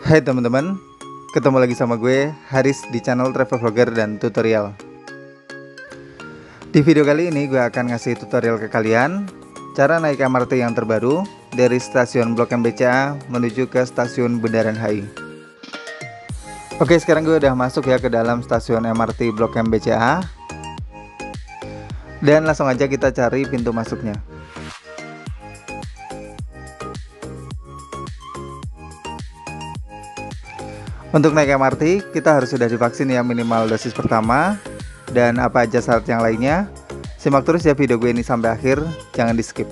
Hai teman-teman, ketemu lagi sama gue Haris di channel Travel Vlogger dan Tutorial. Di video kali ini gue akan ngasih tutorial ke kalian cara naik MRT yang terbaru dari stasiun Blok M BCA menuju ke stasiun Bundaran HI. Oke, sekarang gue udah masuk ya ke dalam stasiun MRT Blok M BCA. Dan langsung aja kita cari pintu masuknya. Untuk naik MRT, kita harus sudah divaksin ya minimal dosis pertama. Dan apa aja syarat yang lainnya, simak terus ya video gue ini sampai akhir, jangan di skip.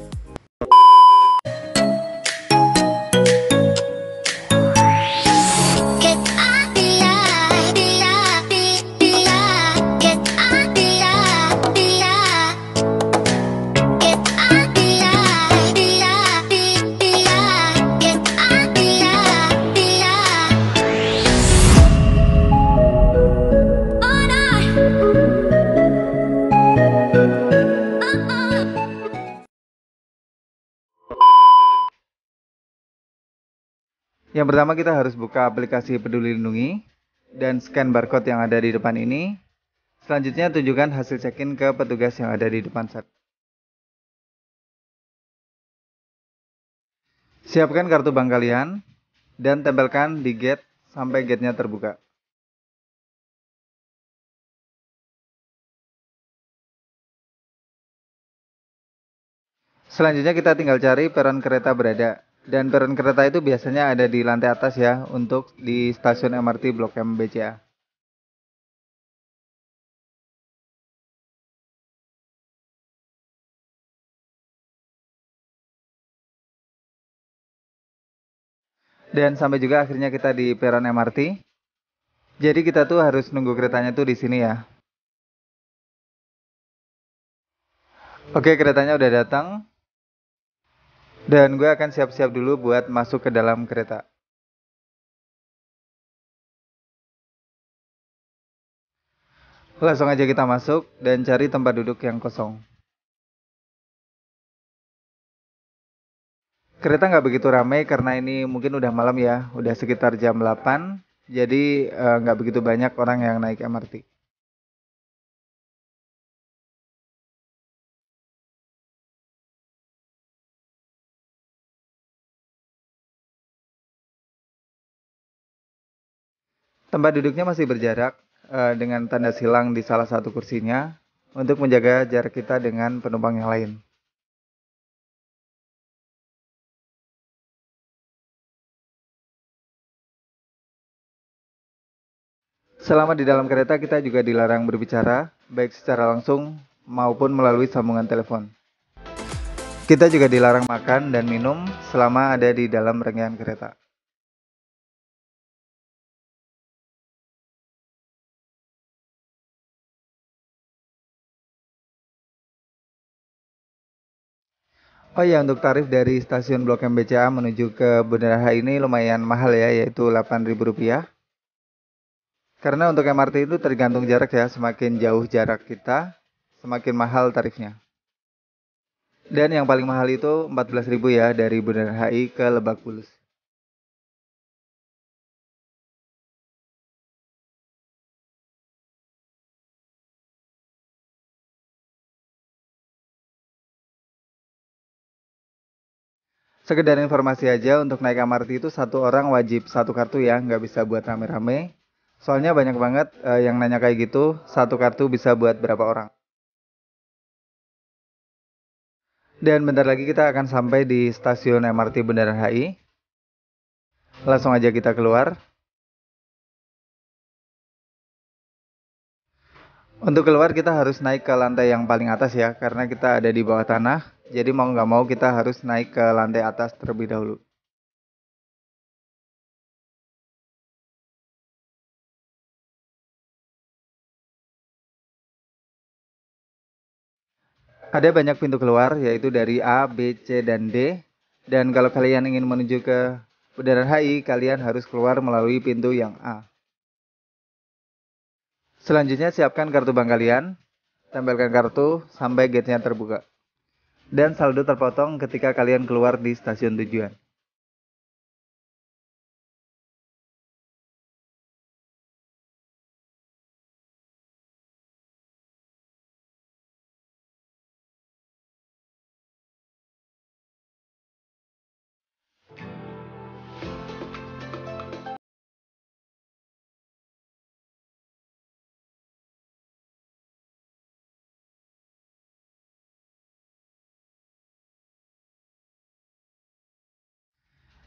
Yang pertama kita harus buka aplikasi Peduli Lindungi dan scan barcode yang ada di depan ini. Selanjutnya tunjukkan hasil check-in ke petugas yang ada di depan set. Siapkan kartu bank kalian dan tempelkan di gate sampai gate-nya terbuka. Selanjutnya kita tinggal cari peron kereta berada. Dan peron kereta itu biasanya ada di lantai atas ya, untuk di stasiun MRT Blok M BCA. Dan sampai juga akhirnya kita di peron MRT. Jadi kita tuh harus nunggu keretanya tuh di sini ya. Oke, keretanya udah datang. Dan gue akan siap-siap dulu buat masuk ke dalam kereta. Langsung aja kita masuk dan cari tempat duduk yang kosong. Kereta nggak begitu ramai karena ini mungkin udah malam ya, udah sekitar jam 8. Jadi nggak begitu banyak orang yang naik MRT. Tempat duduknya masih berjarak dengan tanda silang di salah satu kursinya untuk menjaga jarak kita dengan penumpang yang lain. Selama di dalam kereta kita juga dilarang berbicara, baik secara langsung maupun melalui sambungan telepon. Kita juga dilarang makan dan minum selama ada di dalam rangkaian kereta. Oh ya, untuk tarif dari stasiun Blok M BCA menuju ke Bundaran HI ini lumayan mahal ya, yaitu Rp8.000. Karena untuk MRT itu tergantung jarak ya, semakin jauh jarak kita, semakin mahal tarifnya. Dan yang paling mahal itu 14.000 ya dari Bundaran HI ke Lebak Bulus. Sekedar informasi aja, untuk naik MRT itu satu orang wajib satu kartu ya, nggak bisa buat rame-rame. Soalnya banyak banget yang nanya kayak gitu, satu kartu bisa buat berapa orang. Dan bentar lagi kita akan sampai di stasiun MRT Bundaran HI. Langsung aja kita keluar. Untuk keluar kita harus naik ke lantai yang paling atas ya, karena kita ada di bawah tanah. Jadi mau nggak mau kita harus naik ke lantai atas terlebih dahulu. Ada banyak pintu keluar, yaitu dari A, B, C, dan D. Dan kalau kalian ingin menuju ke Bundaran HI, kalian harus keluar melalui pintu yang A. Selanjutnya siapkan kartu bank kalian, tempelkan kartu sampai gate-nya terbuka. Dan saldo terpotong ketika kalian keluar di stasiun tujuan.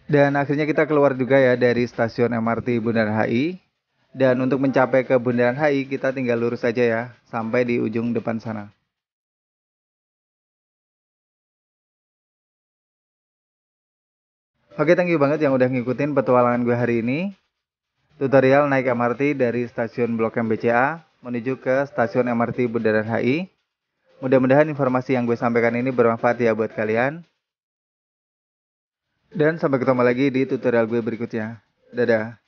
Dan akhirnya kita keluar juga ya dari stasiun MRT Bundaran HI. Dan untuk mencapai ke Bundaran HI kita tinggal lurus aja ya sampai di ujung depan sana. Oke, thank you banget yang udah ngikutin petualangan gue hari ini. Tutorial naik MRT dari stasiun Blok M BCA menuju ke stasiun MRT Bundaran HI. Mudah-mudahan informasi yang gue sampaikan ini bermanfaat ya buat kalian. Dan sampai ketemu lagi di tutorial gue berikutnya. Dadah.